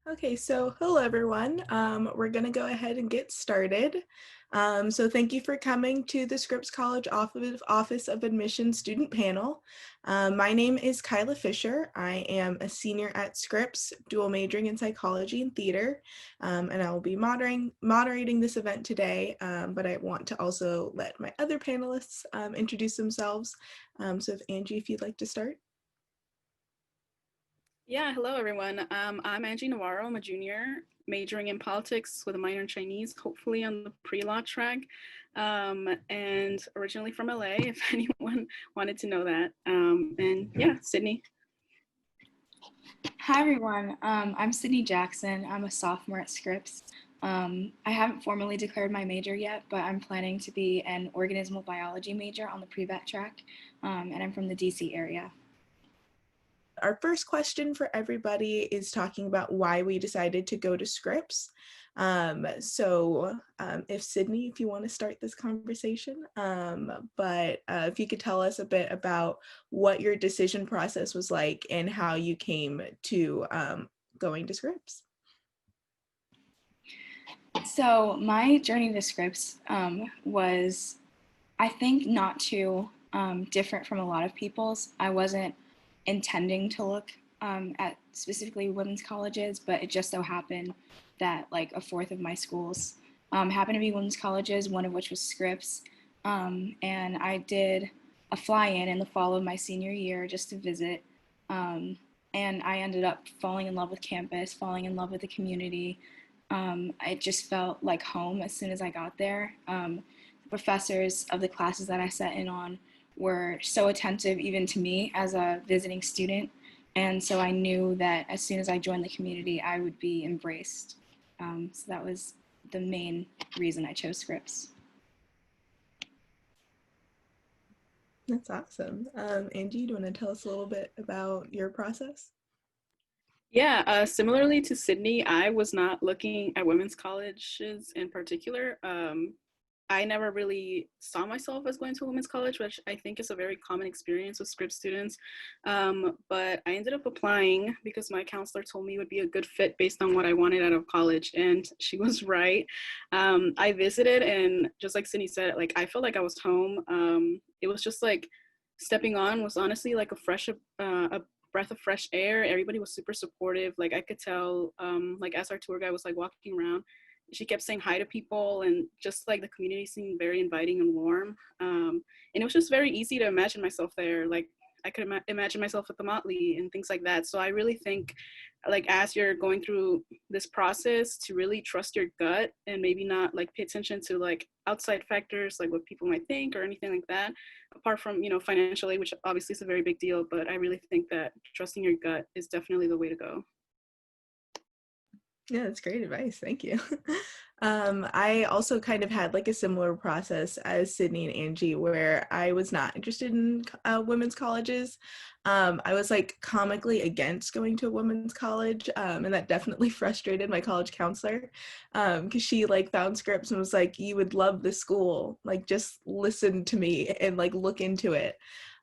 Okay, so hello everyone. We're going to go ahead and get started. So thank you for coming to the Scripps College Office of Admission Student Panel. My name is Kyla Fisher. I am a senior at Scripps, dual majoring in psychology and theater, and I will be moderating this event today, but I want to also let my other panelists introduce themselves. So if you'd like to start. Yeah, hello everyone. I'm Angie Navarro. I'm a junior majoring in politics with a minor in Chinese, hopefully on the pre-law track, and originally from LA, if anyone wanted to know that. And yeah, Sydney. Hi everyone, I'm Sydney Jackson. I'm a sophomore at Scripps. I haven't formally declared my major yet, but I'm planning to be an organismal biology major on the pre-vet track, and I'm from the DC area. Our first question for everybody is talking about why we decided to go to Scripps. If Sydney, if you want to start this conversation, but if you could tell us a bit about what your decision process was like and how you came to going to Scripps. So my journey to Scripps was, I think, not too different from a lot of people's. I wasn't intending to look at specifically women's colleges, but it just so happened that like a fourth of my schools happened to be women's colleges, one of which was Scripps. And I did a fly-in in the fall of my senior year just to visit. And I ended up falling in love with campus, falling in love with the community. It just felt like home as soon as I got there. The professors of the classes that I sat in on were so attentive even to me as a visiting student. And so I knew that as soon as I joined the community, I would be embraced. So that was the main reason I chose Scripps. That's awesome. Angie, do you want to tell us a little bit about your process? Yeah, similarly to Sydney, I was not looking at women's colleges in particular. I never really saw myself as going to a women's college, which I think is a very common experience with Scripps students. But I ended up applying because my counselor told me it would be a good fit based on what I wanted out of college, and she was right. I visited, and just like Sydney said, like I felt like I was home. It was just like stepping on was honestly like a breath of fresh air. Everybody was super supportive. Like I could tell, like as our tour guide was like walking around, she kept saying hi to people, and just like the community seemed very inviting and warm. And it was just very easy to imagine myself there. Like I could imagine myself at the Motley and things like that. So I really think, like as you're going through this process, to really trust your gut and maybe not like pay attention to like outside factors like what people might think or anything like that, apart from financial aid, which obviously is a very big deal. But I really think that trusting your gut is definitely the way to go. Yeah, that's great advice. Thank you. I also kind of had like a similar process as Sydney and Angie, where I was not interested in women's colleges. I was like comically against going to a women's college, and that definitely frustrated my college counselor because she like found Scripps and was like, "You would love this school. Like, just listen to me and like look into it."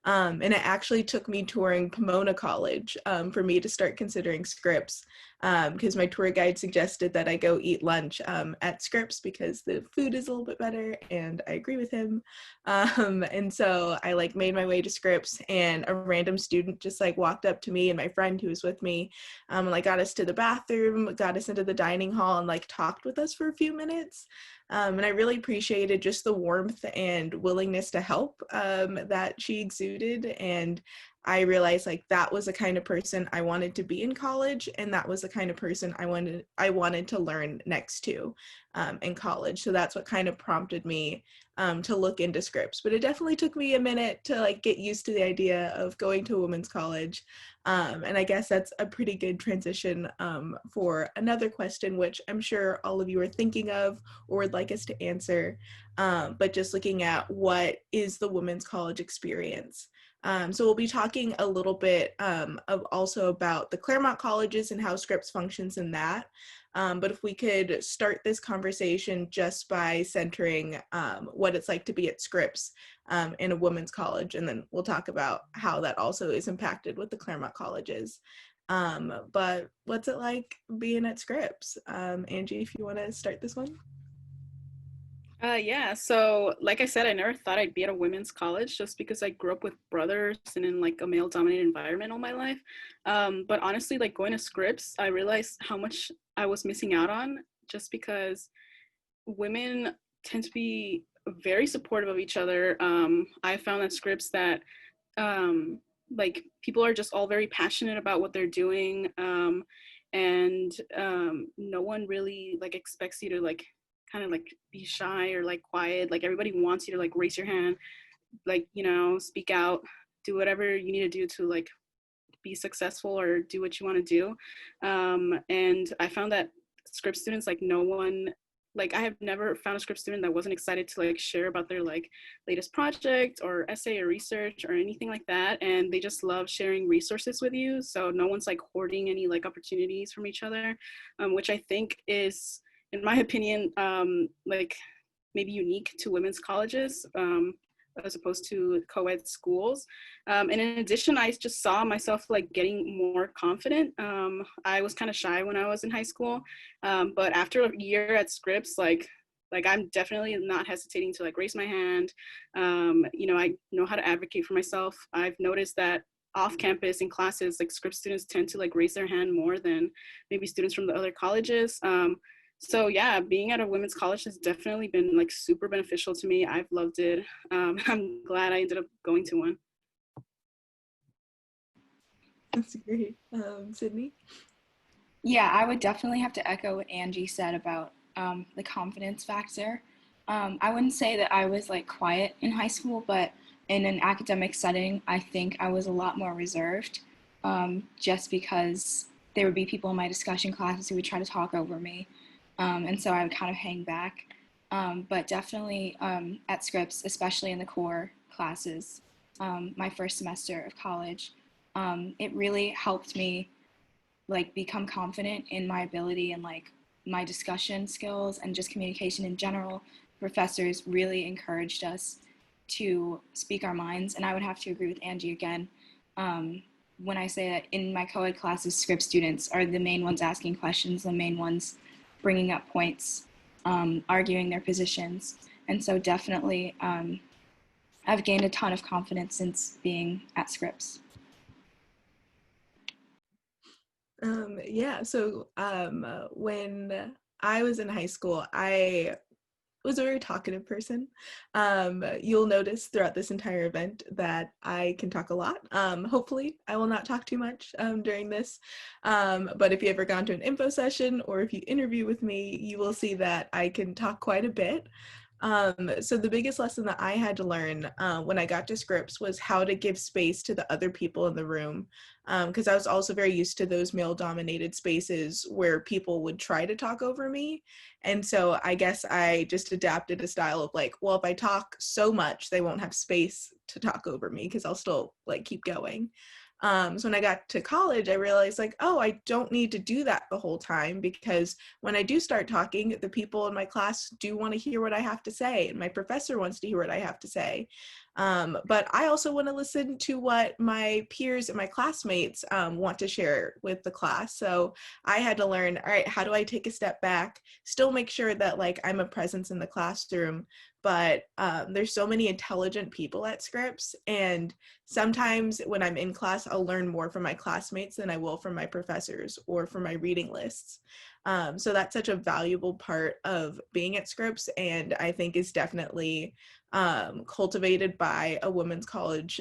And it actually took me touring Pomona College for me to start considering Scripps, because my tour guide suggested that I go eat lunch at Scripps because the food is a little bit better, and I agree with him. And so I like made my way to Scripps, and a random student just like walked up to me and my friend who was with me, and like got us to the bathroom, got us into the dining hall, and like talked with us for a few minutes. And I really appreciated just the warmth and willingness to help that she exuded. And I realized like that was the kind of person I wanted to be in college, and that was the kind of person I wanted to learn next to in college. So that's what kind of prompted me to look into Scripps. But it definitely took me a minute to like get used to the idea of going to a women's college. And I guess that's a pretty good transition for another question, which I'm sure all of you are thinking of or would like us to answer. But just looking at what is the women's college experience. So we'll be talking a little bit also about the Claremont Colleges and how Scripps functions in that. But if we could start this conversation just by centering what it's like to be at Scripps in a women's college, and then we'll talk about how that also is impacted with the Claremont Colleges. But what's it like being at Scripps? Angie, if you want to start this one. Yeah, so like I said, I never thought I'd be at a women's college just because I grew up with brothers and in like a male dominated environment all my life. But honestly, like going to Scripps, I realized how much I was missing out on just because women tend to be very supportive of each other. I found at Scripps that like people are just all very passionate about what they're doing. And no one really like expects you to like kind of like be shy or like quiet. Like everybody wants you to like raise your hand, like, you know, speak out, do whatever you need to do to like be successful or do what you want to do. And I found that Scripps students, like no one, like I have never found a Scripps student that wasn't excited to like share about their like latest project or essay or research or anything like that. And they just love sharing resources with you. So no one's like hoarding any like opportunities from each other, which I think is, in my opinion, like maybe unique to women's colleges. As opposed to co-ed schools. And in addition, I just saw myself like getting more confident. I was kind of shy when I was in high school, but after a year at Scripps, like I'm definitely not hesitating to like raise my hand. You know, I know how to advocate for myself. I've noticed that off campus in classes, like Scripps students tend to like raise their hand more than maybe students from the other colleges. So yeah, being at a women's college has definitely been like super beneficial to me. I've loved it. I'm glad I ended up going to one. That's great. Sydney? Yeah, I would definitely have to echo what Angie said about the confidence factor. I wouldn't say that I was like quiet in high school, but in an academic setting, I think I was a lot more reserved, just because there would be people in my discussion classes who would try to talk over me. And so I would kind of hang back. But definitely at Scripps, especially in the core classes, my first semester of college, it really helped me like become confident in my ability and like my discussion skills and just communication in general. Professors really encouraged us to speak our minds, and I would have to agree with Angie again. When I say that in my co-ed classes, Scripps students are the main ones asking questions, the main ones bringing up points, arguing their positions. And so definitely I've gained a ton of confidence since being at Scripps. Yeah, so when I was in high school, I was a very talkative person. You'll notice throughout this entire event that I can talk a lot. Hopefully, I will not talk too much during this. But if you ever gone to an info session or if you interview with me, you will see that I can talk quite a bit. So the biggest lesson that I had to learn when I got to Scripps was how to give space to the other people in the room. Because I was also very used to those male-dominated spaces where people would try to talk over me. And so I guess I just adapted a style of like, well, if I talk so much, they won't have space to talk over me because I'll still like keep going. So when I got to college, I realized like, oh, I don't need to do that the whole time, because when I do start talking, the people in my class do want to hear what I have to say, and my professor wants to hear what I have to say. But I also want to listen to what my peers and my classmates want to share with the class. So I had to learn, all right, how do I take a step back, still make sure that like I'm a presence in the classroom, but there's so many intelligent people at Scripps, and sometimes when I'm in class, I'll learn more from my classmates than I will from my professors or from my reading lists. So that's such a valuable part of being at Scripps, and I think is definitely cultivated by a women's college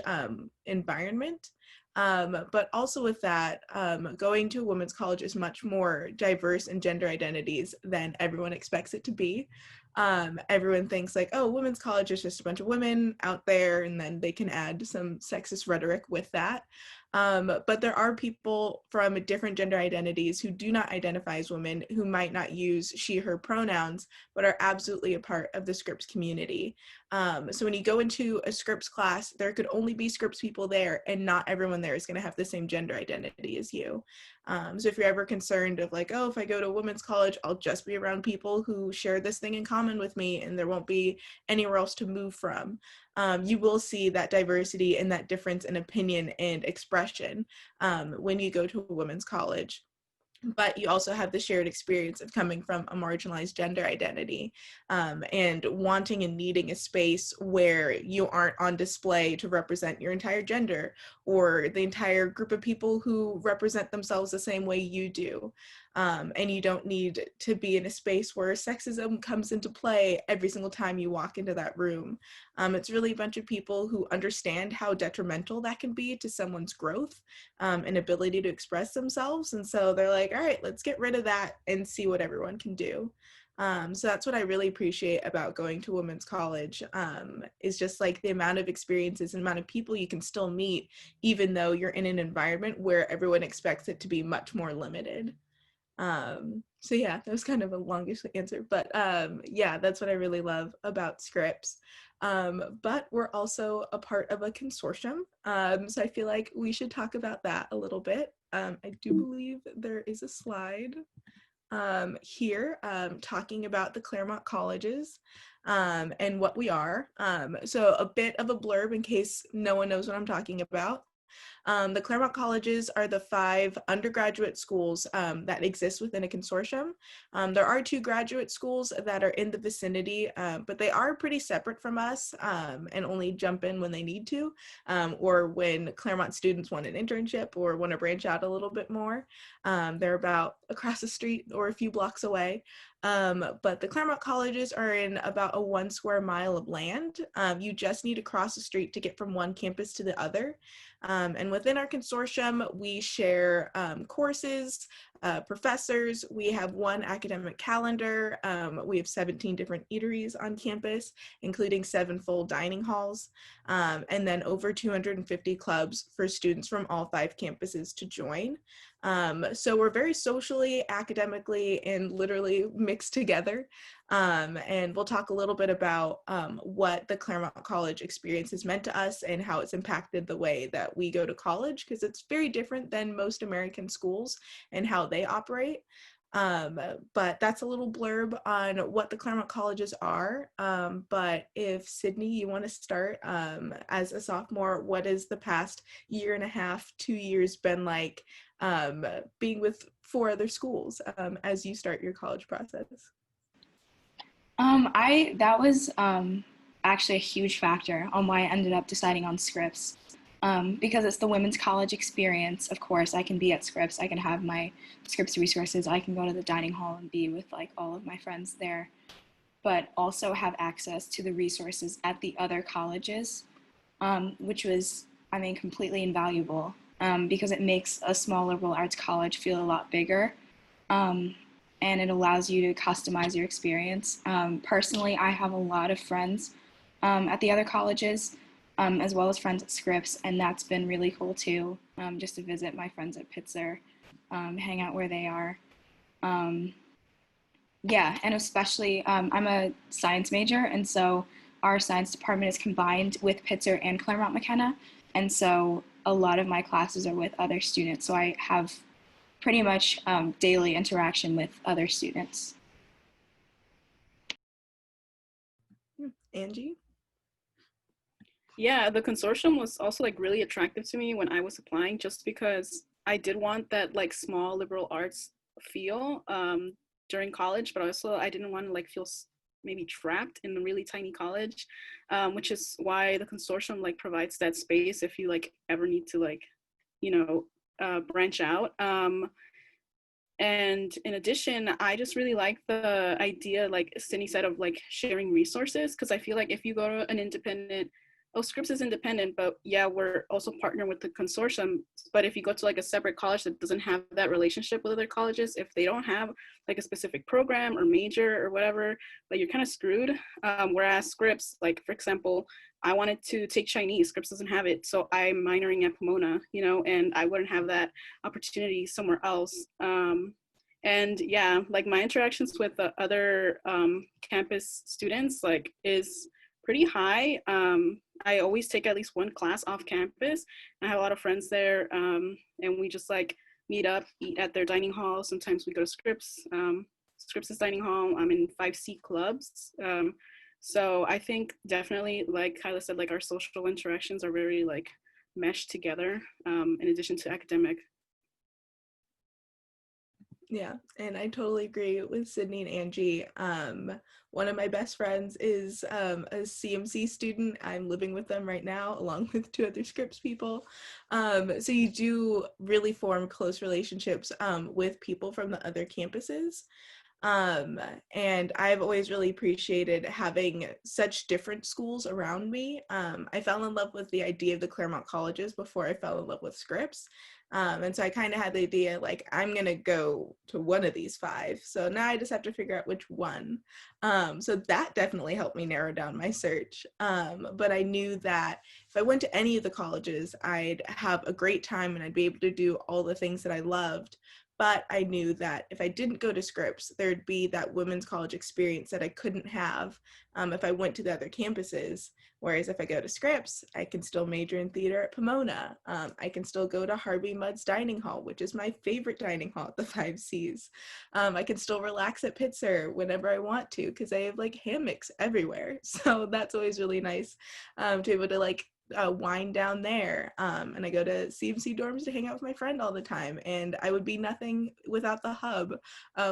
environment. But also with that, going to a women's college is much more diverse in gender identities than everyone expects it to be. Everyone thinks like, oh, women's college is just a bunch of women out there, and then they can add some sexist rhetoric with that. But there are people from different gender identities who do not identify as women, who might not use she, her pronouns, but are absolutely a part of the Scripps community. So when you go into a Scripps class, there could only be Scripps people there, and not everyone there is going to have the same gender identity as you. So if you're ever concerned of like, oh, if I go to a women's college, I'll just be around people who share this thing in common with me, and there won't be anywhere else to move from. You will see that diversity and that difference in opinion and expression when you go to a women's college. But you also have the shared experience of coming from a marginalized gender identity, and wanting and needing a space where you aren't on display to represent your entire gender or the entire group of people who represent themselves the same way you do. And you don't need to be in a space where sexism comes into play every single time you walk into that room. It's really a bunch of people who understand how detrimental that can be to someone's growth and ability to express themselves. And so they're like, all right, let's get rid of that and see what everyone can do. So that's what I really appreciate about going to women's college, is just like the amount of experiences and amount of people you can still meet, even though you're in an environment where everyone expects it to be much more limited. So yeah, that was kind of a longish answer, but yeah, that's what I really love about Scripps. But we're also a part of a consortium, so I feel like we should talk about that a little bit. I do believe there is a slide here talking about the Claremont Colleges and what we are. So a bit of a blurb in case no one knows what I'm talking about. The Claremont Colleges are the 5 undergraduate schools that exist within a consortium. There are 2 graduate schools that are in the vicinity, but they are pretty separate from us and only jump in when they need to, or when Claremont students want an internship or want to branch out a little bit more. They're about across the street or a few blocks away. But the Claremont Colleges are in about a 1 square mile of land. You just need to cross the street to get from one campus to the other. And within our consortium, we share courses, professors. We have 1 academic calendar. We have 17 different eateries on campus, including 7 full dining halls, and then over 250 clubs for students from all 5 campuses to join. So we're very socially, academically, and literally mixed together. And we'll talk a little bit about what the Claremont College experience has meant to us and how it's impacted the way that we go to college, because it's very different than most American schools and how they operate. But that's a little blurb on what the Claremont Colleges are. But if Sydney, you want to start as a sophomore, what has the past year and a half, 2 years been like being with 4 other schools as you start your college process? That was actually a huge factor on why I ended up deciding on Scripps. Because it's the women's college experience. Of course, I can be at Scripps, I can have my Scripps resources, I can go to the dining hall and be with like all of my friends there, but also have access to the resources at the other colleges, which was, I mean, completely invaluable, because it makes a small liberal arts college feel a lot bigger, and it allows you to customize your experience. Personally, I have a lot of friends at the other colleges, as well as friends at Scripps, and that's been really cool too, just to visit my friends at Pitzer, hang out where they are. Yeah, and especially, I'm a science major, and so our science department is combined with Pitzer and Claremont McKenna, and so a lot of my classes are with other students, so I have pretty much daily interaction with other students. Angie? Yeah, the consortium was also like really attractive to me when I was applying, just because I did want that like small liberal arts feel during college, but also I didn't want to like feel maybe trapped in a really tiny college, which is why the consortium like provides that space if you like ever need to like, you know, branch out. And in addition, I just really like the idea, like Sydney said, of like sharing resources, because I feel like if you go to an independent oh, Scripps is independent, but yeah, we're also partnered with the consortium. But if you go to like a separate college that doesn't have that relationship with other colleges, if they don't have like a specific program or major or whatever, like you're kind of screwed. Whereas Scripps, like for example, I wanted to take Chinese, Scripps doesn't have it, so I'm minoring at Pomona, you know, and I wouldn't have that opportunity somewhere else. And yeah, like my interactions with the other campus students like is pretty high. I always take at least one class off campus. I have a lot of friends there, and we just like meet up, eat at their dining hall. Sometimes we go to Scripps, Scripps' dining hall. I'm in 5C clubs. So I think definitely, like Kyla said, like our social interactions are very like meshed together, in addition to academic. Yeah, and I totally agree with Sydney and Angie. One of my best friends is a CMC student. I'm living with them right now, along with two other Scripps people. So you do really form close relationships with people from the other campuses. Um, and I've always really appreciated having such different schools around me. I fell in love with the idea of the Claremont Colleges before I fell in love with Scripps. And so I kind of had the idea like, I'm going to go to one of these five. So now I just have to figure out which one. So that definitely helped me narrow down my search. But I knew that if I went to any of the colleges, I'd have a great time and I'd be able to do all the things that I loved. But I knew that if I didn't go to Scripps, there'd be that women's college experience that I couldn't have if I went to the other campuses. Whereas if I go to Scripps, I can still major in theater at Pomona. I can still go to Harvey Mudd's dining hall, which is my favorite dining hall at the 5Cs. I can still relax at Pitzer whenever I want to because I have like hammocks everywhere. So that's always really nice to be able to like wind down there. And I go to CMC dorms to hang out with my friend all the time. And I would be nothing without the Hub,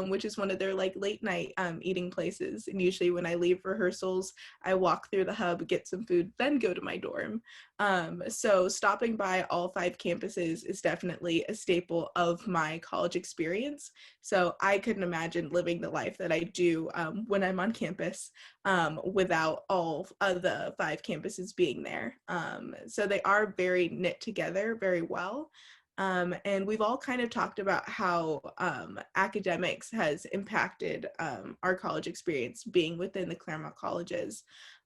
which is one of their like late night eating places. And usually when I leave rehearsals, I walk through the Hub, get some food, then go to my dorm. So stopping by all five campuses is definitely a staple of my college experience. So I couldn't imagine living the life that I do when I'm on campus without all of the five campuses being there. So they are very knit together very well. And we've all kind of talked about how academics has impacted our college experience being within the Claremont Colleges.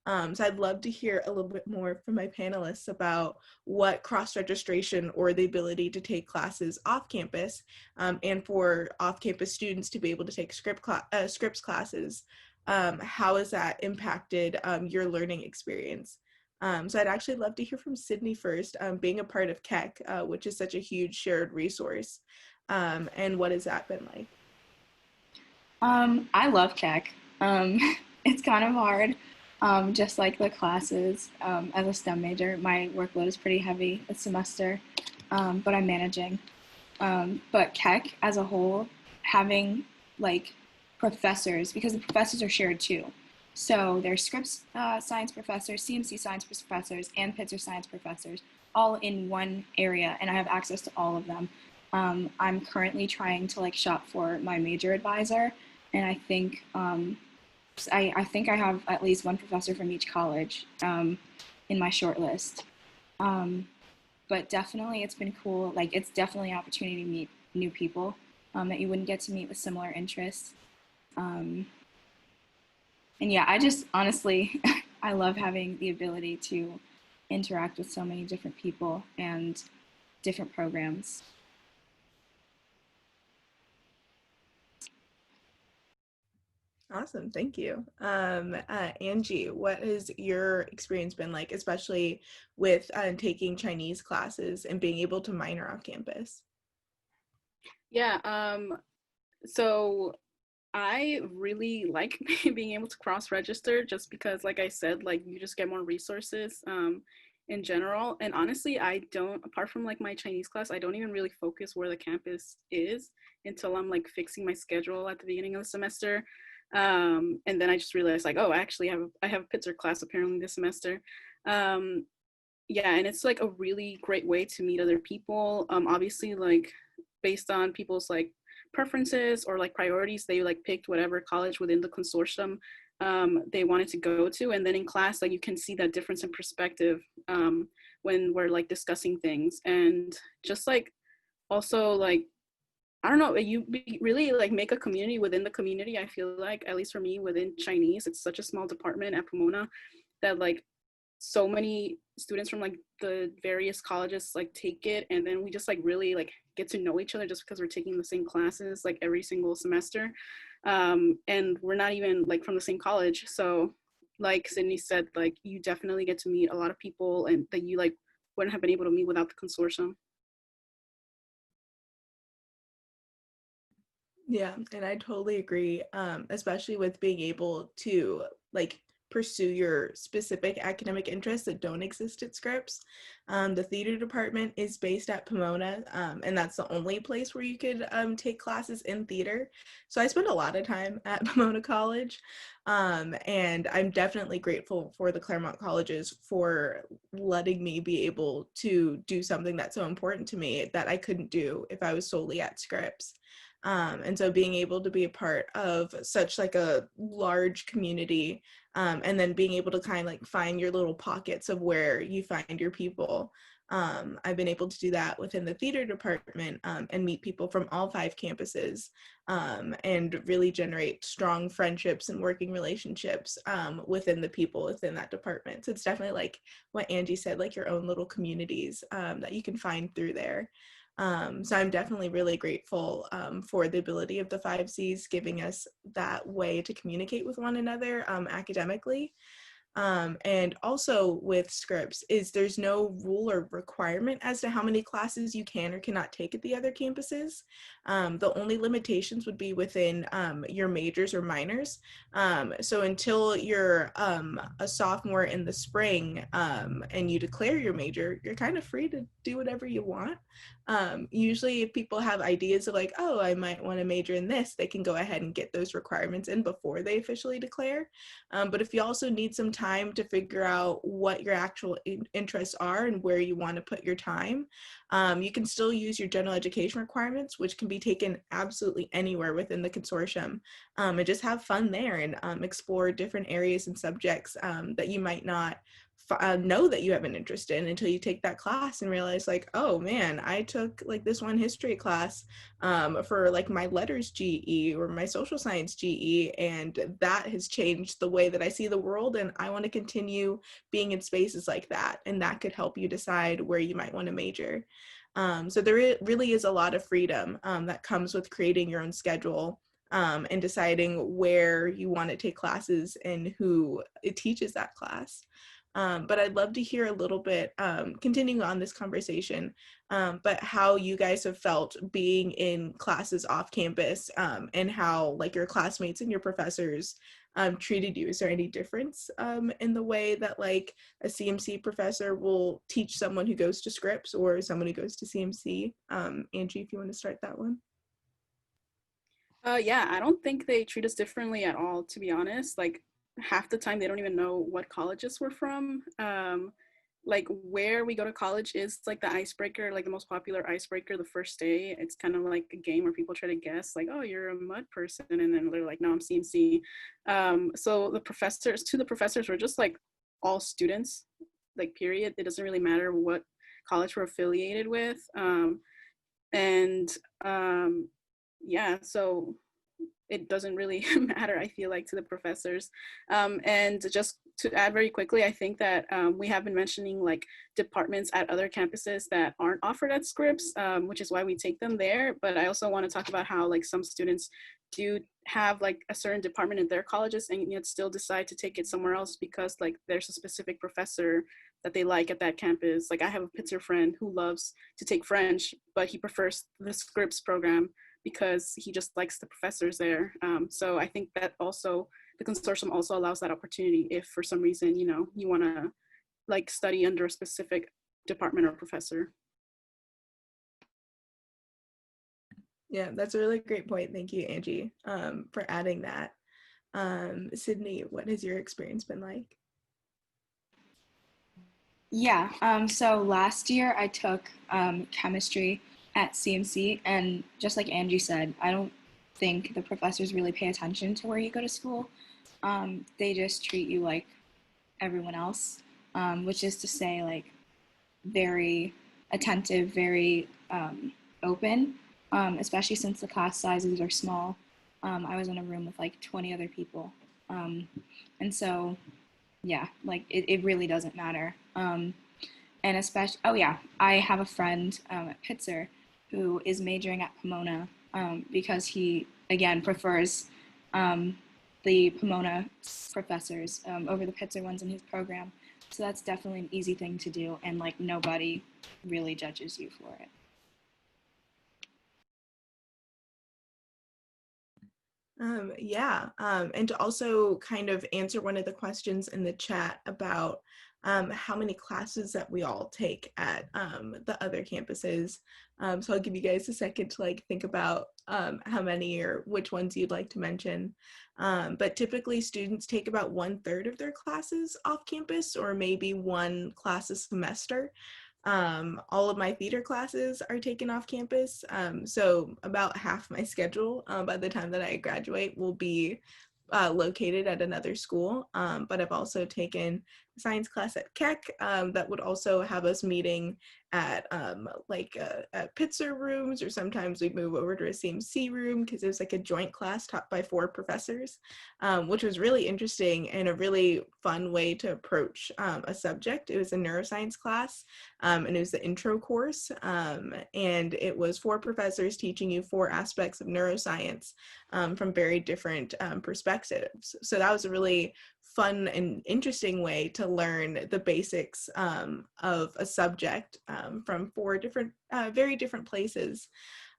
So I'd love to hear a little bit more from my panelists about what cross-registration or the ability to take classes off campus and for off-campus students to be able to take Scripps classes. How has that impacted your learning experience? So I'd actually love to hear from Sydney first, being a part of KEC, which is such a huge shared resource. And what has that been like? I love KEC. It's kind of hard, just like the classes. As a STEM major, my workload is pretty heavy this semester, but I'm managing. But KEC as a whole, having like professors, because the professors are shared too. So there's Scripps science professors, CMC science professors, and Pitzer science professors, all in one area, and I have access to all of them. I'm currently trying to like shop for my major advisor, and I think I have at least one professor from each college in my short list. But definitely it's been cool. Like it's definitely an opportunity to meet new people that you wouldn't get to meet with similar interests. And yeah, I just honestly, I love having the ability to interact with so many different people and different programs. Awesome, thank you. Angie, what has your experience been like, especially with taking Chinese classes and being able to minor off campus? Yeah, so I really like being able to cross-register just because, like I said, like you just get more resources in general. And honestly, I don't, apart from like my Chinese class, I don't even really focus where the campus is until I'm like fixing my schedule at the beginning of the semester. And then I just realized like, oh, actually I have a Pitzer class apparently this semester. Yeah, and it's like a really great way to meet other people. Obviously, like based on people's like preferences or like priorities, they like picked whatever college within the consortium they wanted to go to. And then in class, like you can see that difference in perspective when we're like discussing things. And just like also like, I don't know, you really like make a community within the community. I feel like, at least for me, within Chinese, it's such a small department at Pomona that like so many students from like the various colleges like take it, and then we just like really like get to know each other just because we're taking the same classes like every single semester, and we're not even like from the same college. So like Sydney said, like you definitely get to meet a lot of people and that you like wouldn't have been able to meet without the consortium. Yeah, and I totally agree, especially with being able to like pursue your specific academic interests that don't exist at Scripps. The theater department is based at Pomona, and that's the only place where you could take classes in theater. So I spend a lot of time at Pomona College, and I'm definitely grateful for the Claremont Colleges for letting me be able to do something that's so important to me that I couldn't do if I was solely at Scripps. And so being able to be a part of such like a large community, and then being able to kind of like find your little pockets of where you find your people. I've been able to do that within the theater department, and meet people from all 5 campuses, and really generate strong friendships and working relationships within the people within that department. So it's definitely like what Angie said, like your own little communities that you can find through there. So I'm definitely really grateful for the ability of the 5Cs giving us that way to communicate with one another academically. And also with Scripps is there's no rule or requirement as to how many classes you can or cannot take at the other campuses. The only limitations would be within your majors or minors. So until you're a sophomore in the spring, and you declare your major, you're kind of free to do whatever you want. Usually if people have ideas of like, oh, I might want to major in this, they can go ahead and get those requirements in before they officially declare. But if you also need some time to figure out what your actual interests are and where you want to put your time, you can still use your general education requirements, which can be taken absolutely anywhere within the consortium, and just have fun there and explore different areas and subjects that you might not know that you have an interest in until you take that class and realize like, oh man, I took like this one history class for like my letters GE or my social science GE, and that has changed the way that I see the world, and I want to continue being in spaces like that, and that could help you decide where you might want to major. So there really is a lot of freedom that comes with creating your own schedule, and deciding where you want to take classes and who it teaches that class. But I'd love to hear a little bit, continuing on this conversation, but how you guys have felt being in classes off campus, and how like your classmates and your professors treated you. Is there any difference in the way that like a CMC professor will teach someone who goes to Scripps or someone who goes to CMC? Angie, if you want to start that one. Yeah, I don't think they treat us differently at all, to be honest. Like half the time they don't even know what colleges we're from. Like where we go to college is like the icebreaker, like the most popular icebreaker the first day. It's kind of like a game where people try to guess, like, oh, you're a mud person, and then they're like, no, I'm CMC. So the professors, were just like all students, like period. It doesn't really matter what college we're affiliated with. And yeah, so it doesn't really matter, I feel like, to the professors. And just to add very quickly, I think that we have been mentioning like departments at other campuses that aren't offered at Scripps, which is why we take them there. But I also want to talk about how like some students do have like a certain department in their colleges and yet still decide to take it somewhere else because like there's a specific professor that they like at that campus. Like I have a Pitzer friend who loves to take French, but he prefers the Scripps program because he just likes the professors there. So I think that also the consortium also allows that opportunity if for some reason, you know, you want to like study under a specific department or professor. Yeah, that's a really great point. Thank you, Angie, for adding that. Sydney, what has your experience been like? Yeah, so last year I took chemistry at CMC, and just like Angie said, I don't think the professors really pay attention to where you go to school. They just treat you like everyone else, which is to say, like, very attentive, very open, especially since the class sizes are small. I was in a room with like 20 other people. And so, yeah, like it really doesn't matter. And especially, oh yeah, I have a friend at Pitzer who is majoring at Pomona because he, again, prefers um, the Pomona professors over the Pitzer ones in his program. So that's definitely an easy thing to do, and like nobody really judges you for it. And to also kind of answer one of the questions in the chat about how many classes that we all take at the other campuses. So I'll give you guys a second to like think about how many or which ones you'd like to mention. But typically students take about 1/3 of their classes off campus, or maybe one class a semester. All of my theater classes are taken off campus. So about half my schedule by the time that I graduate will be located at another school. But I've also taken a science class at Keck that would also have us meeting at at Pitzer rooms, or sometimes we'd move over to a CMC room because it was like a joint class taught by 4 professors, which was really interesting and a really fun way to approach a subject. It was a neuroscience class, and it was the intro course, and it was 4 professors teaching you 4 aspects of neuroscience from very different perspectives. So that was a really fun and interesting way to learn the basics of a subject from 4 different, very different places.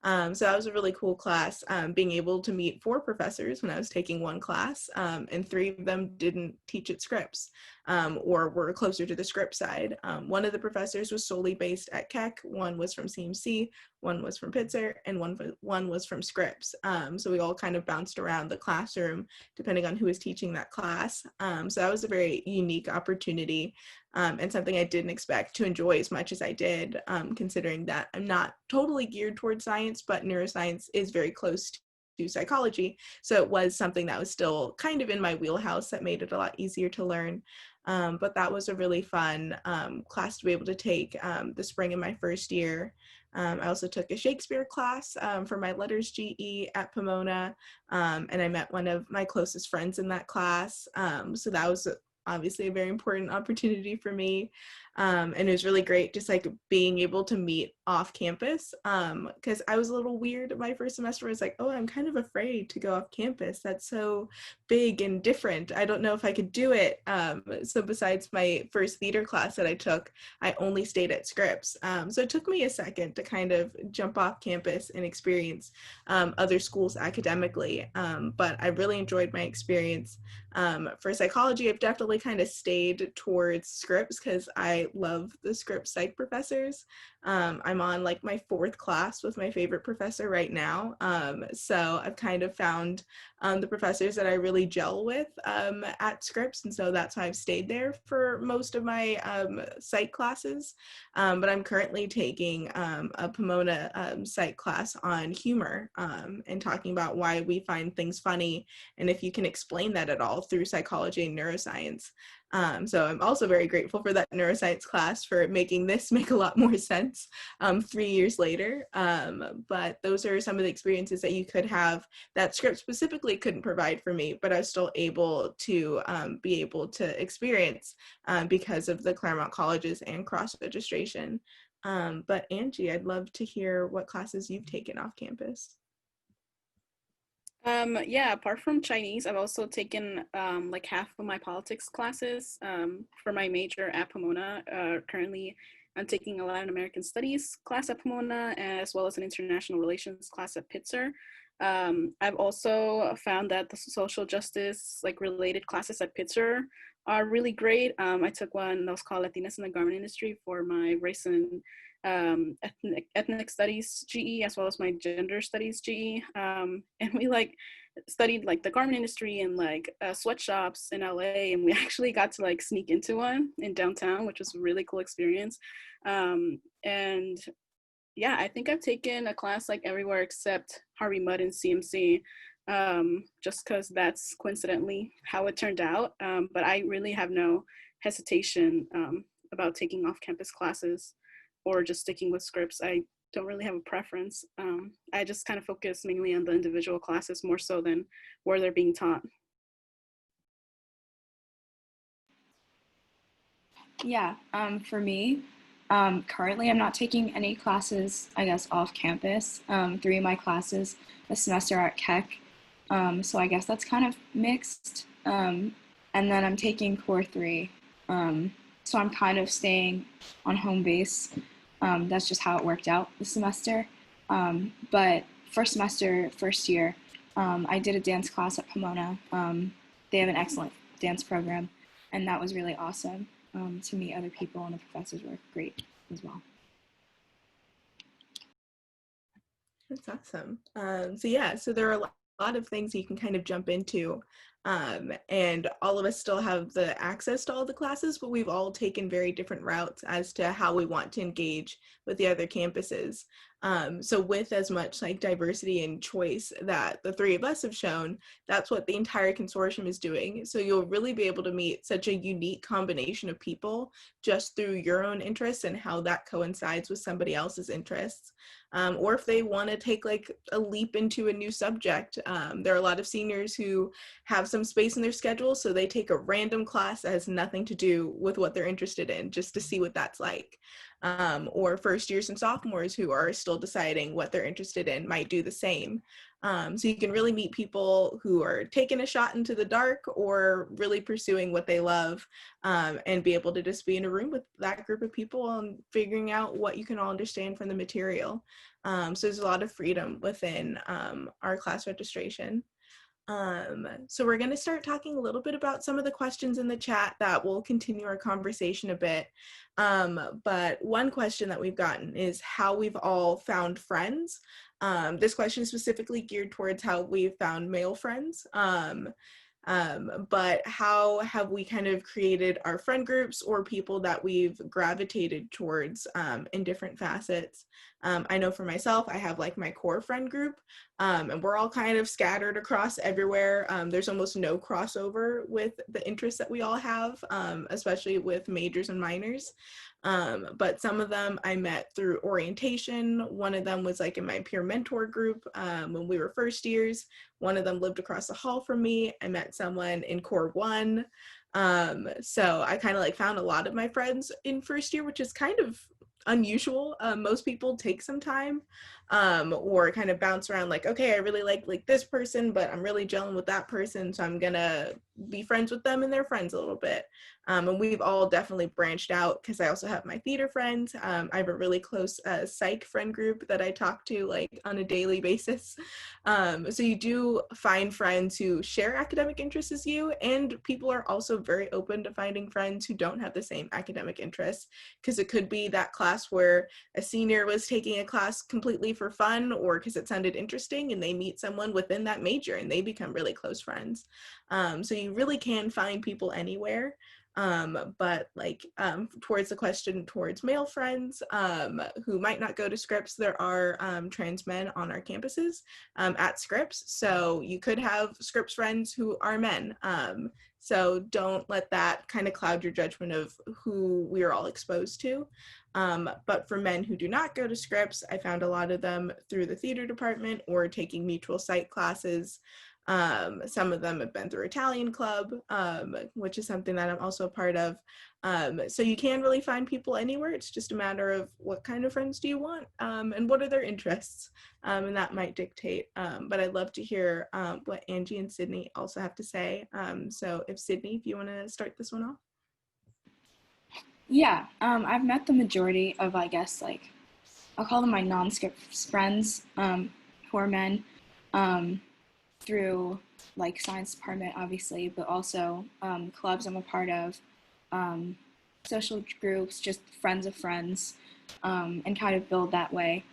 So that was a really cool class, being able to meet 4 professors when I was taking one class, and 3 of them didn't teach at Scripps, or were closer to the Scripps side. One of the professors was solely based at Keck, one was from CMC, one was from Pitzer, and one was from Scripps. So we all kind of bounced around the classroom depending on who was teaching that class. So that was a very unique opportunity, and something I didn't expect to enjoy as much as I did, considering that I'm not totally geared towards science, but neuroscience is very close to psychology. So it was something that was still kind of in my wheelhouse that made it a lot easier to learn. But that was a really fun class to be able to take the spring of my first year. I also took a Shakespeare class for my letters GE at Pomona, and I met one of my closest friends in that class. So that was obviously a very important opportunity for me. And it was really great just like being able to meet off campus, because I was a little weird my first semester. I was like, oh, I'm kind of afraid to go off campus. That's so big and different. I don't know if I could do it. So besides my first theater class that I took, I only stayed at Scripps. So it took me a second to kind of jump off campus and experience other schools academically. But I really enjoyed my experience. For psychology, I've definitely kind of stayed towards Scripps because I love the Scripps psych professors. I'm on like my 4th class with my favorite professor right now. So I've kind of found the professors that I really gel with at Scripps, and so that's why I've stayed there for most of my psych classes. But I'm currently taking a Pomona psych class on humor, and talking about why we find things funny and if you can explain that at all through psychology and neuroscience. So I'm also very grateful for that neuroscience class for making this make a lot more sense 3 years later. But those are some of the experiences that you could have that Scripps specifically couldn't provide for me, but I was still able to be able to experience because of the Claremont Colleges and cross-registration. But Angie, I'd love to hear what classes you've taken off campus. Yeah, apart from Chinese, I've also taken like half of my politics classes for my major at Pomona. Currently, I'm taking a Latin American Studies class at Pomona, as well as an International Relations class at Pitzer. I've also found that the social justice like related classes at Pitzer are really great. I took one that was called Latinas in the Garment Industry for my race and ethnic studies GE, as well as my gender studies GE, and we like studied like the garment industry and like sweatshops in LA, and we actually got to like sneak into one in downtown, which was a really cool experience. And yeah, I think I've taken a class like everywhere except Harvey Mudd and CMC. just because that's coincidentally how it turned out. But I really have no hesitation about taking off-campus classes or just sticking with Scripps. I don't really have a preference. I just kind of focus mainly on the individual classes more so than where they're being taught. Yeah, for me, currently I'm not taking any classes, I guess, off campus. 3 of my classes a semester are at Keck, so I guess that's kind of mixed. And then I'm taking Core 3, so I'm kind of staying on home base. That's just how it worked out this semester. But first semester, first year, I did a dance class at Pomona. They have an excellent dance program, and that was really awesome to meet other people, and the professors were great as well. That's awesome. So yeah, so there are a lot of things you can kind of jump into. And all of us still have the access to all the classes, but we've all taken very different routes as to how we want to engage with the other campuses. So with as much like diversity and choice that the 3 of us have shown, that's what the entire consortium is doing. So you'll really be able to meet such a unique combination of people just through your own interests and how that coincides with somebody else's interests. Or if they want to take like a leap into a new subject. There are a lot of seniors who have some space in their schedule, so they take a random class that has nothing to do with what they're interested in, just to see what that's like. Or first years and sophomores who are still deciding what they're interested in might do the same. So you can really meet people who are taking a shot into the dark or really pursuing what they love, and be able to just be in a room with that group of people and figuring out what you can all understand from the material. So there's a lot of freedom within our class registration. So we're going to start talking a little bit about some of the questions in the chat that will continue our conversation a bit. But one question that we've gotten is how we've all found friends. This question is specifically geared towards how we've found male friends. But how have we kind of created our friend groups or people that we've gravitated towards in different facets? I know for myself, I have like my core friend group, and we're all kind of scattered across everywhere. There's almost no crossover with the interests that we all have, especially with majors and minors. But some of them I met through orientation. One of them was like in my peer mentor group when we were first years. One of them lived across the hall from me. I met someone in Core 1. So I kind of like found a lot of my friends in first year, which is kind of unusual. Most people take some time or kind of bounce around like, okay, I really like this person, but I'm really gelling with that person, so I'm gonna be friends with them and their friends a little bit. And we've all definitely branched out because I also have my theater friends. I have a really close psych friend group that I talk to like on a daily basis. So you do find friends who share academic interests as you, and people are also very open to finding friends who don't have the same academic interests, because it could be that class where a senior was taking a class completely for fun or because it sounded interesting, and they meet someone within that major and they become really close friends. So you really can find people anywhere. But like towards the question towards male friends who might not go to Scripps, there are trans men on our campuses at Scripps. So you could have Scripps friends who are men. So don't let that kind of cloud your judgment of who we are all exposed to. But for men who do not go to Scripps, I found a lot of them through the theater department or taking mutual psych classes. Some of them have been through Italian Club, which is something that I'm also a part of. So you can really find people anywhere. It's just a matter of what kind of friends do you want, and what are their interests, and that might dictate. But I'd love to hear what Angie and Sydney also have to say. So if Sydney, if you want to start this one off. Yeah, I've met the majority of, I guess, like, I'll call them my non-Scripps friends, who are men, through like science department, obviously, but also clubs I'm a part of, social groups, just friends of friends, and kind of build that way.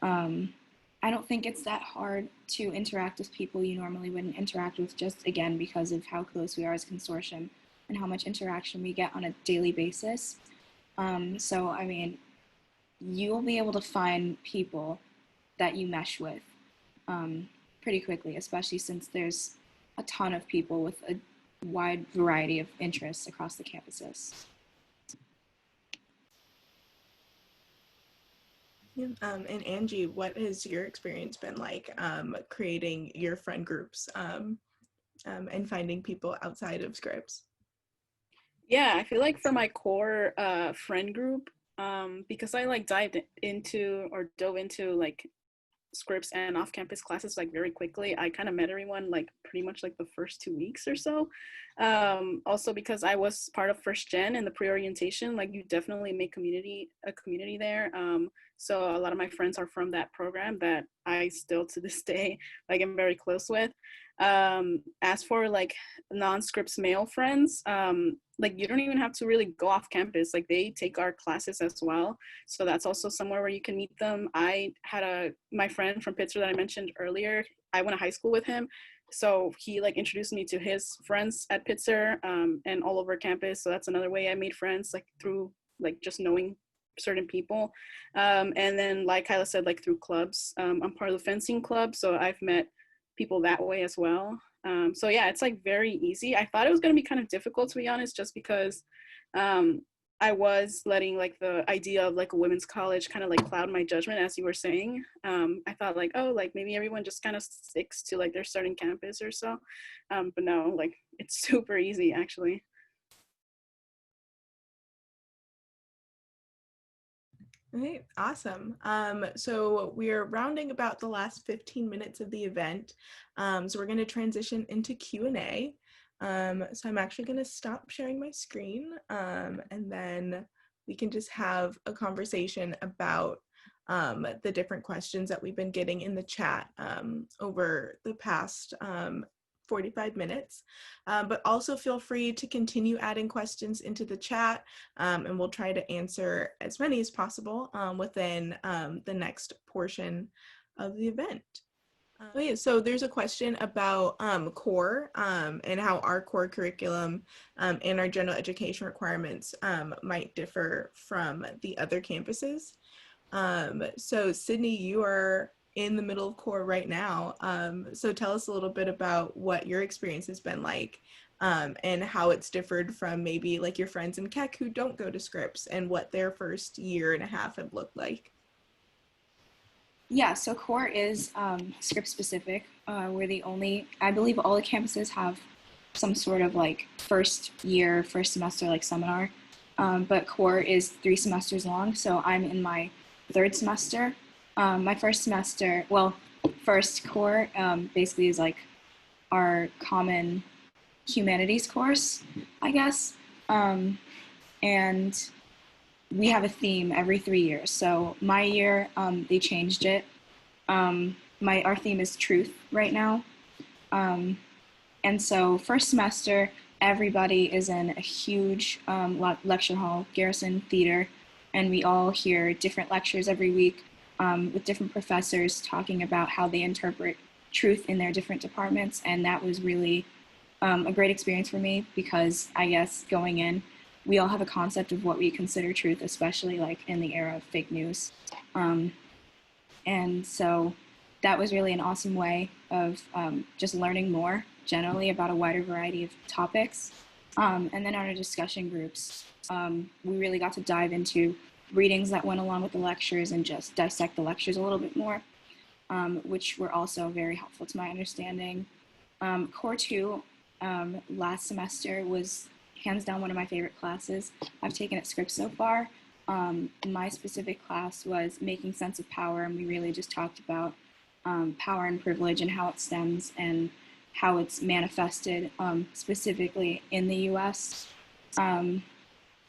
I don't think it's that hard to interact with people you normally wouldn't interact with, just again because of how close we are as a consortium and how much interaction we get on a daily basis. So I mean, you'll be able to find people that you mesh with, pretty quickly, especially since there's a ton of people with a wide variety of interests across the campuses. Yeah. And Angie, what has your experience been like creating your friend groups and finding people outside of Scripps? Yeah, I feel like for my core friend group, because I like dived into or dove into like Scripps and off-campus classes like very quickly. I kind of met everyone like pretty much like the first 2 weeks or so. Also because I was part of first gen in the pre-orientation, like you definitely make a community there. So a lot of my friends are from that program that I still to this day like am very close with. As for like non-Scripps male friends, like you don't even have to really go off campus. Like they take our classes as well. So that's also somewhere where you can meet them. I had my friend from Pittsburgh that I mentioned earlier. I went to high school with him. So he like introduced me to his friends at Pitzer and all over campus. So that's another way I made friends, like through like just knowing certain people. And then like Kyla said, like through clubs. I'm part of the fencing club. So I've met people that way as well. So yeah, it's like very easy. I thought it was going to be kind of difficult, to be honest, just because I was letting like the idea of like a women's college kind of like cloud my judgment, as you were saying. I thought like, oh, like maybe everyone just kind of sticks to like their starting campus or so. But no, like it's super easy actually. Okay, awesome. So we're rounding about the last 15 minutes of the event. So we're going to transition into Q&A. So I'm actually going to stop sharing my screen and then we can just have a conversation about the different questions that we've been getting in the chat over the past 45 minutes, but also feel free to continue adding questions into the chat and we'll try to answer as many as possible within the next portion of the event. Yeah, so there's a question about core and how our core curriculum and our general education requirements might differ from the other campuses. So Sydney, you are in the middle of core right now. So tell us a little bit about what your experience has been like and how it's differed from maybe like your friends in Keck who don't go to Scripps and what their first year and a half have looked like. Yeah, so core is Scripps specific. We're the only, I believe all the campuses have some sort of like first semester like seminar, but core is 3 semesters long. So I'm in my 3rd semester. My first semester, well, first core basically is like our common humanities course, I guess. And we have a theme every 3 years. So my year, they changed it. Our theme is truth right now. And so first semester, everybody is in a huge lecture hall, Garrison Theater, and we all hear different lectures every week with different professors talking about how they interpret truth in their different departments. And that was really a great experience for me because I guess going in, we all have a concept of what we consider truth, especially like in the era of fake news. And so that was really an awesome way of just learning more generally about a wider variety of topics. And then on our discussion groups, we really got to dive into readings that went along with the lectures and just dissect the lectures a little bit more, which were also very helpful to my understanding. Core 2 last semester was hands down one of my favorite classes I've taken at Scripps so far. My specific class was Making Sense of Power, and we really just talked about power and privilege and how it stems and how it's manifested specifically in the US and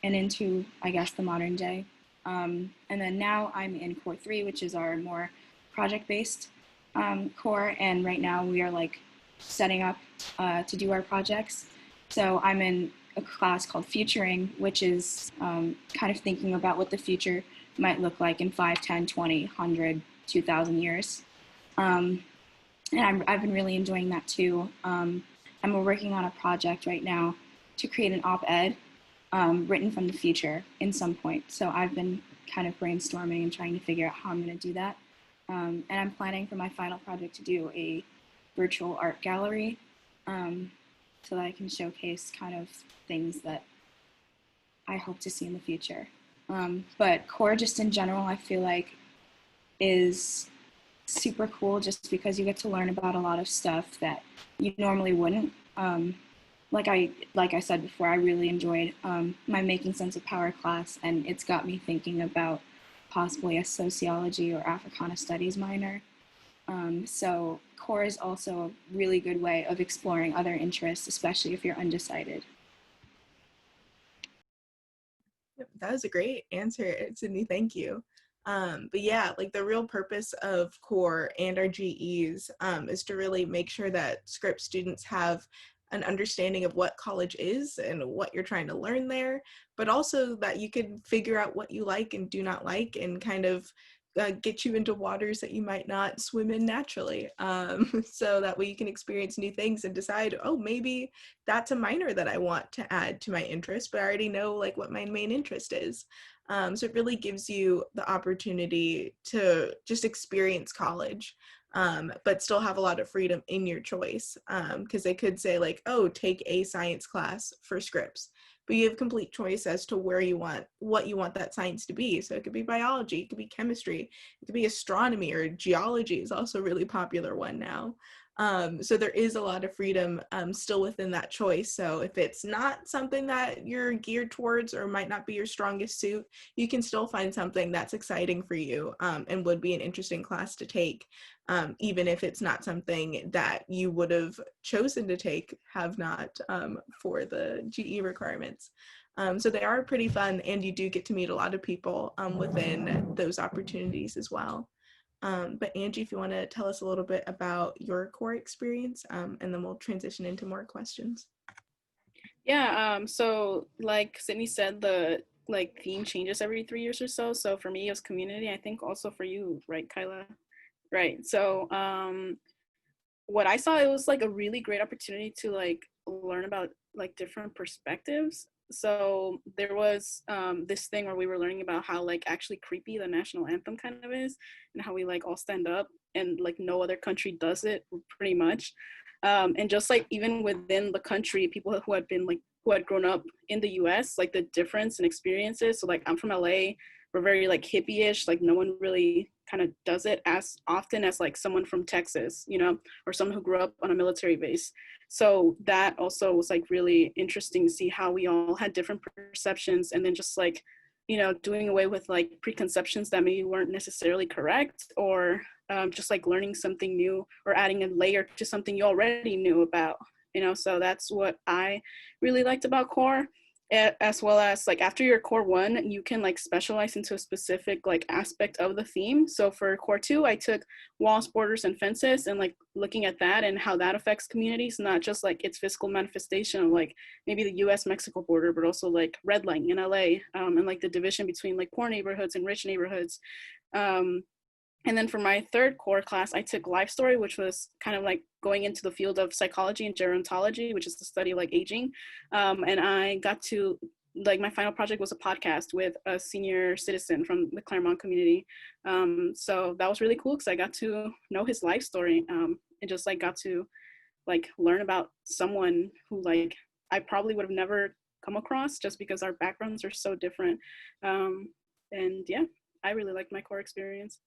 into, I guess, the modern day. And then now I'm in Core 3, which is our more project-based core, and right now we are like setting up to do our projects. So I'm in a class called Futuring, which is kind of thinking about what the future might look like in 5, 10, 20, 100, 2,000 years. And I've been really enjoying that too. I'm working on a project right now to create an op-ed written from the future in some point. So I've been kind of brainstorming and trying to figure out how I'm going to do that. And I'm planning for my final project to do a virtual art gallery, so that I can showcase kind of things that I hope to see in the future. But core, just in general, I feel like is super cool just because you get to learn about a lot of stuff that you normally wouldn't. Like I said before, I really enjoyed my Making Sense of Power class, and it's got me thinking about possibly a sociology or Africana studies minor. So core is also a really good way of exploring other interests, especially if you're undecided. That was a great answer, Sydney. Thank you. But yeah, like the real purpose of core and our GEs is to really make sure that Scripps students have an understanding of what college is and what you're trying to learn there, but also that you can figure out what you like and do not like, and kind of get you into waters that you might not swim in naturally. So that way you can experience new things and decide, oh, maybe that's a minor that I want to add to my interest, but I already know like what my main interest is. So it really gives you the opportunity to just experience college, but still have a lot of freedom in your choice. Because they could say like, oh, take a science class for Scripps, but you have complete choice as to what you want that science to be. So it could be biology, it could be chemistry, it could be astronomy, or geology is also a really popular one now. So there is a lot of freedom still within that choice. So if it's not something that you're geared towards or might not be your strongest suit, you can still find something that's exciting for you and would be an interesting class to take, even if it's not something that you would have chosen to take, have not for the GE requirements. So they are pretty fun, and you do get to meet a lot of people within those opportunities as well. But Angie, if you want to tell us a little bit about your core experience, and then we'll transition into more questions. Yeah, so like Sydney said, the like theme changes every 3 years or so. So for me, it was community. I think also for you, right, Kyla? Right. So what I saw, it was like a really great opportunity to like learn about like different perspectives. So there was this thing where we were learning about how like actually creepy the national anthem kind of is, and how we like all stand up and like no other country does it pretty much. And just like even within the country, people who had been like who had grown up in the US, like the difference in experiences. So like I'm from LA, we're very like hippie-ish, like no one really kind of does it as often as like someone from Texas, you know, or someone who grew up on a military base. So that also was like really interesting to see how we all had different perceptions, and then just like, you know, doing away with like preconceptions that maybe weren't necessarily correct, or just like learning something new or adding a layer to something you already knew about, you know. So that's what I really liked about core. As well as like after your core one, you can like specialize into a specific like aspect of the theme. So for core two, I took walls, borders, and fences, and like looking at that and how that affects communities, not just like its physical manifestation of like maybe the US-Mexico border, but also like redlining in LA, and like the division between like poor neighborhoods and rich neighborhoods. And then for my third core class, I took life story, which was kind of like going into the field of psychology and gerontology, which is the study of like aging. And I got to, like, my final project was a podcast with a senior citizen from the Claremont community. So that was really cool because I got to know his life story, and just like got to like learn about someone who like I probably would have never come across just because our backgrounds are so different. And yeah, I really liked my core experience.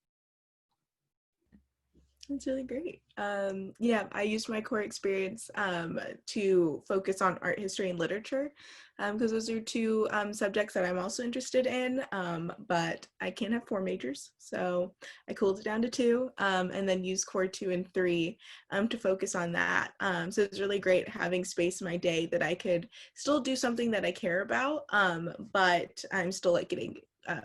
That's really great. Yeah, I used my core experience to focus on art history and literature, because those are two subjects that I'm also interested in, but I can't have 4 majors. So I cooled it down to 2, and then used core 2 and 3 to focus on that. So it's really great having space in my day that I could still do something that I care about, but I'm still like getting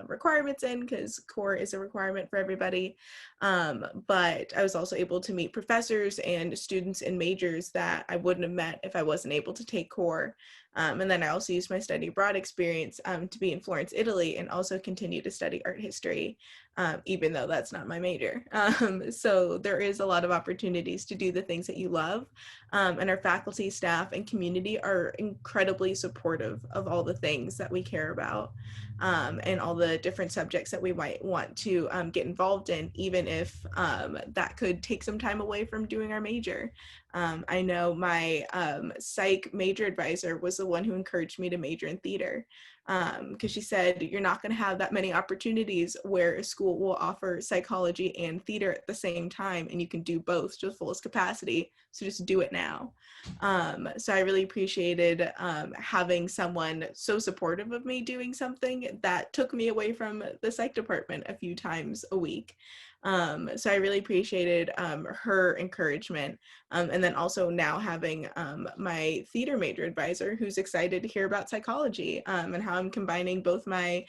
requirements in, because core is a requirement for everybody. But I was also able to meet professors and students in majors that I wouldn't have met if I wasn't able to take core. And then I also used my study abroad experience to be in Florence, Italy, and also continue to study art history, even though that's not my major. So there is a lot of opportunities to do the things that you love. And our faculty, staff, and community are incredibly supportive of all the things that we care about, and all the different subjects that we might want to get involved in, even if that could take some time away from doing our major. I know my psych major advisor was the one who encouraged me to major in theater, because she said you're not going to have that many opportunities where a school will offer psychology and theater at the same time, and you can do both to the fullest capacity. So just do it now. So I really appreciated having someone so supportive of me doing something that took me away from the psych department a few times a week. So I really appreciated her encouragement. And then also now having my theater major advisor who's excited to hear about psychology and how I'm combining both my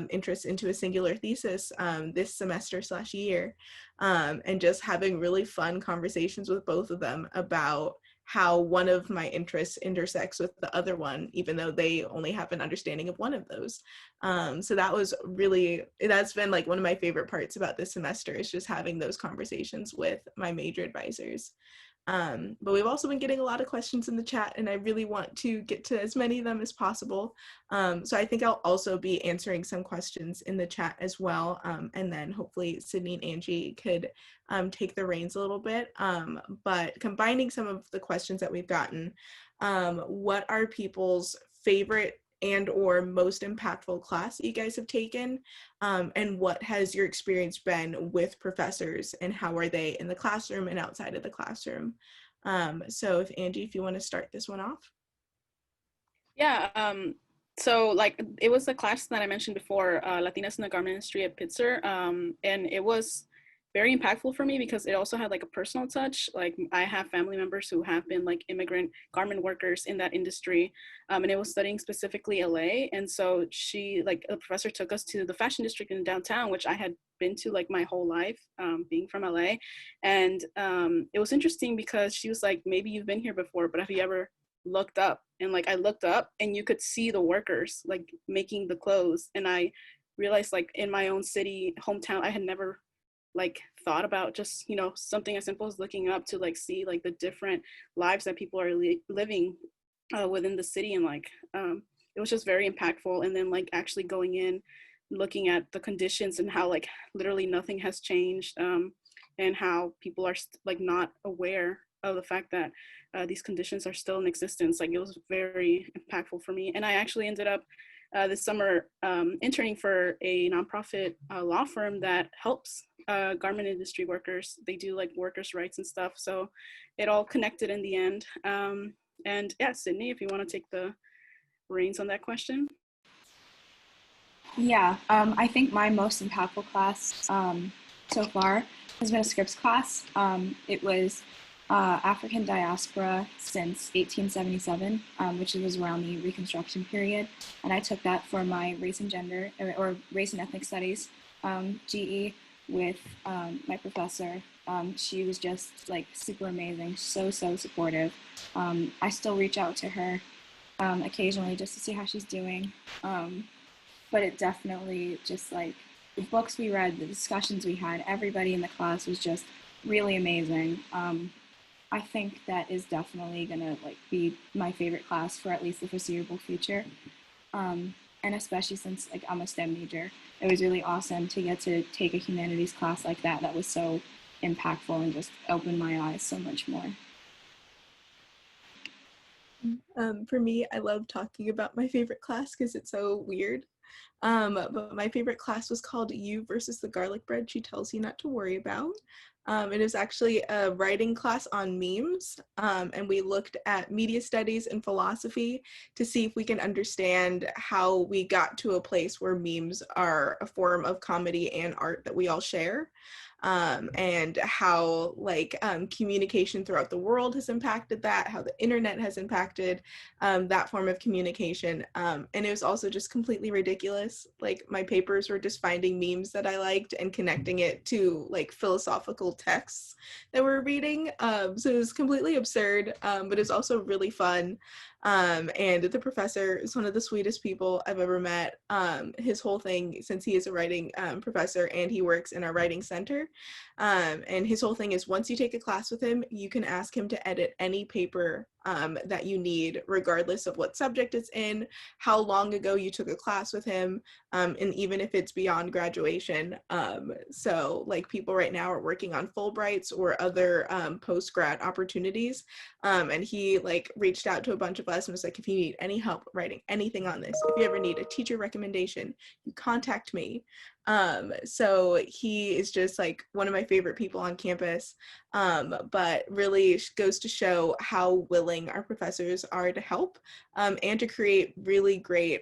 interests into a singular thesis this semester/year, and just having really fun conversations with both of them about how one of my interests intersects with the other one, even though they only have an understanding of one of those. So that's been like one of my favorite parts about this semester, is just having those conversations with my major advisors. But we've also been getting a lot of questions in the chat, and I really want to get to as many of them as possible. So I think I'll also be answering some questions in the chat as well. And then hopefully Sydney and Angie could take the reins a little bit. But combining some of the questions that we've gotten, what are people's favorite and or most impactful class that you guys have taken, and what has your experience been with professors, and how are they in the classroom and outside of the classroom? So if Angie, if you want to start this one off. Yeah, so like it was a class that I mentioned before, Latinas in the Garment Industry at Pitzer, and it was very impactful for me because it also had like a personal touch. Like I have family members who have been like immigrant garment workers in that industry, and it was studying specifically LA. And so the professor took us to the fashion district in downtown, which I had been to like my whole life, being from LA. And it was interesting because she was like, maybe you've been here before, but have you ever looked up? And like I looked up and you could see the workers like making the clothes. And I realized like in my own city, hometown, I had never like thought about just, something as simple as looking up to like see like the different lives that people are living within the city. And like it was just very impactful. And then like actually going in, looking at the conditions and how like literally nothing has changed, and how people are like not aware of the fact that these conditions are still in existence. Like it was very impactful for me. And I actually ended up this summer interning for a nonprofit law firm that helps garment industry workers. They do like workers' rights and stuff. So it all connected in the end. And yeah, Sydney, if you want to take the reins on that question. Yeah, I think my most impactful class so far has been a Scripps class. It was African diaspora since 1877, which was around the Reconstruction period. And I took that for my race and gender, or race and ethnic studies GE with my professor. She was just like super amazing, so supportive. I still reach out to her occasionally just to see how she's doing. But it definitely just like the books we read, the discussions we had, everybody in the class was just really amazing. I think that is definitely gonna like be my favorite class for at least the foreseeable future. And especially since like I'm a STEM major, it was really awesome to get to take a humanities class like that was so impactful and just opened my eyes so much more. For me, I love talking about my favorite class because it's so weird. But my favorite class was called You versus the Garlic Bread She Tells You Not to Worry About. It is actually a writing class on memes, and we looked at media studies and philosophy to see if we can understand how we got to a place where memes are a form of comedy and art that we all share. And how communication throughout the world has impacted that, how the internet has impacted that form of communication. And it was also just completely ridiculous. Like my papers were just finding memes that I liked and connecting it to like philosophical texts that we're reading. So it was completely absurd, but it's also really fun. And the professor is one of the sweetest people I've ever met. His whole thing, since he is a writing professor and he works in our writing center, and his whole thing is once you take a class with him, you can ask him to edit any paper that you need, regardless of what subject it's in, how long ago you took a class with him, and even if it's beyond graduation. So like people right now are working on Fulbrights or other post-grad opportunities. And he like reached out to a bunch of us and was like, if you need any help writing anything on this, if you ever need a teacher recommendation, you contact me. So he is just like one of my favorite people on campus, but really goes to show how willing our professors are to help, and to create really great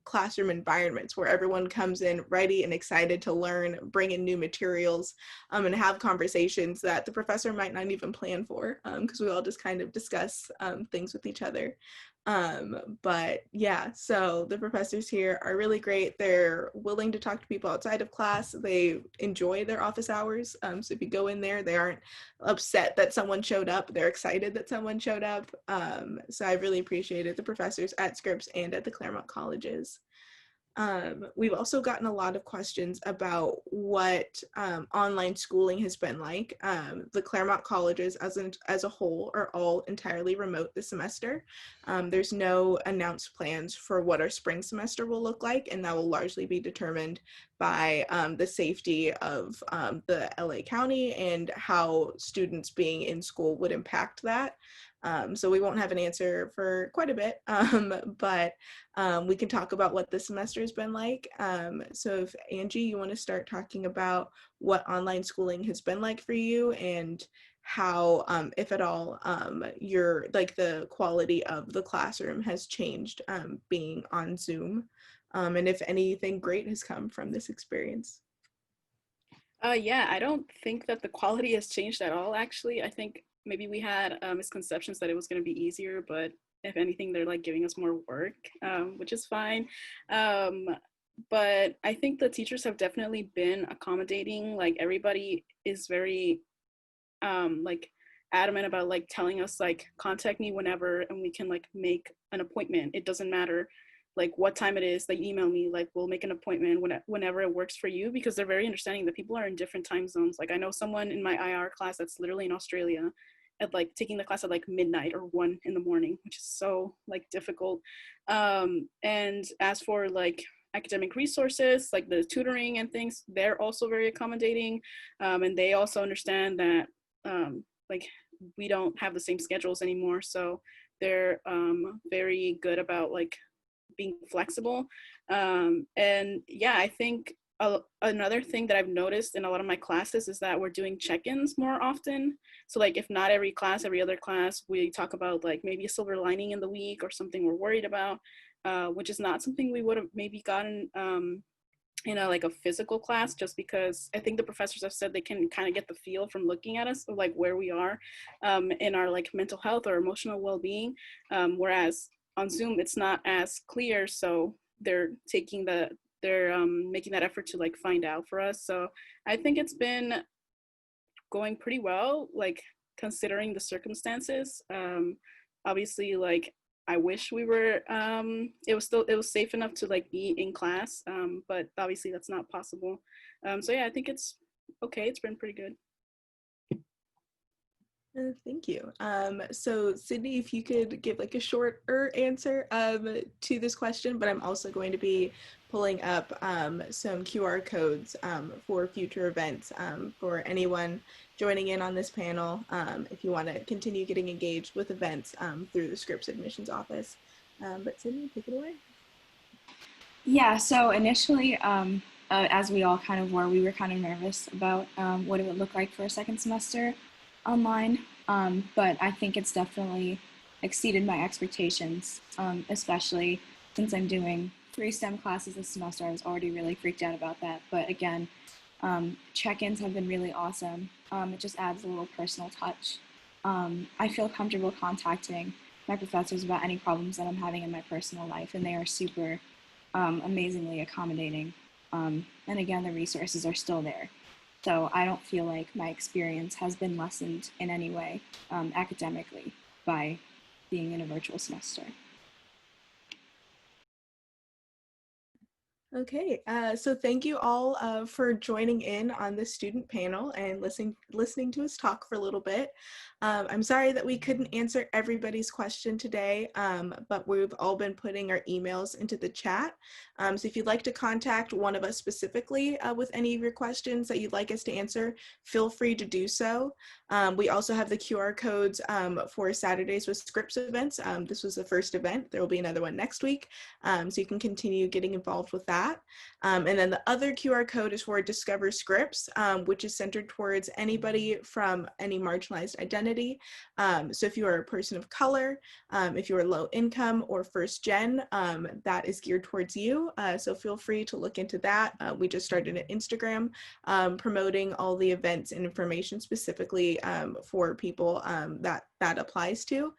classroom environments where everyone comes in ready and excited to learn, bring in new materials, and have conversations that the professor might not even plan for, because we all just kind of discuss things with each other. But yeah, so the professors here are really great. They're willing to talk to people outside of class. They enjoy their office hours. So if you go in there, they aren't upset that someone showed up. They're excited that someone showed up. So I really appreciated the professors at Scripps and at the Claremont Colleges. We've also gotten a lot of questions about what online schooling has been like. The Claremont Colleges as a whole are all entirely remote this semester. There's no announced plans for what our spring semester will look like, and that will largely be determined by the safety of the LA County and how students being in school would impact that. So we won't have an answer for quite a bit, but we can talk about what the semester has been like. So if Angie, you want to start talking about what online schooling has been like for you and how, if at all, your like the quality of the classroom has changed being on Zoom, and if anything great has come from this experience. Yeah, I don't think that the quality has changed at all, actually. I think maybe we had misconceptions that it was going to be easier, but if anything, they're like giving us more work, which is fine. Um, but I think the teachers have definitely been accommodating. Like everybody is very like adamant about like telling us like contact me whenever and we can like make an appointment. It doesn't matter like what time it is, like email me, like we'll make an appointment whenever it works for you, because they're very understanding that people are in different time zones. Like I know someone in my IR class that's literally in Australia at like taking the class at like midnight or 1 in the morning, which is so like difficult. And as for like academic resources like the tutoring and things, they're also very accommodating, and they also understand that like we don't have the same schedules anymore, so they're very good about like being flexible. And yeah, I think another thing that I've noticed in a lot of my classes is that we're doing check-ins more often. So like if not every class, every other class, we talk about like maybe a silver lining in the week or something we're worried about, which is not something we would have maybe gotten in a like a physical class, just because I think the professors have said they can kind of get the feel from looking at us of like where we are in our like mental health or emotional well-being, whereas on Zoom it's not as clear, so they're making that effort to like find out for us. So I think it's been going pretty well, like considering the circumstances. Obviously like I wish we were it was safe enough to like be in class, but obviously that's not possible. So yeah, I think it's okay. It's been pretty good. Thank you. So Sydney, if you could give like a shorter answer to this question, but I'm also going to be pulling up some QR codes for future events for anyone joining in on this panel, if you want to continue getting engaged with events through the Scripps admissions office. But Sydney, take it away. Yeah, so initially, as we all kind of were, we were kind of nervous about what it would look like for a second semester online, but I think it's definitely exceeded my expectations, especially since I'm doing 3 STEM classes this semester. I was already really freaked out about that, but again, check-ins have been really awesome. It just adds a little personal touch. I feel comfortable contacting my professors about any problems that I'm having in my personal life, and they are super amazingly accommodating. And again, the resources are still there. So I don't feel like my experience has been lessened in any way academically by being in a virtual semester. Okay, so thank you all for joining in on the student panel and listening to us talk for a little bit. I'm sorry that we couldn't answer everybody's question today, but we've all been putting our emails into the chat. So if you'd like to contact one of us specifically with any of your questions that you'd like us to answer, feel free to do so. We also have the QR codes for Saturdays with Scripps events. This was the first event. There will be another one next week. So you can continue getting involved with that. And then the other QR code is for Discover Scripps, which is centered towards anybody from any marginalized identity. So if you are a person of color, if you are low income or first gen, that is geared towards you. So feel free to look into that. We just started an Instagram promoting all the events and information specifically for people that applies to.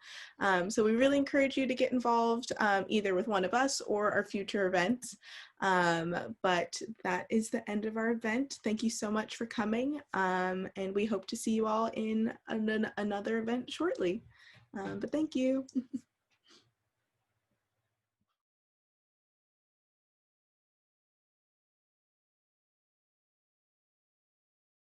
So we really encourage you to get involved either with one of us or our future events. But that is the end of our event. Thank you so much for coming. And we hope to see you all in another event shortly. But thank you.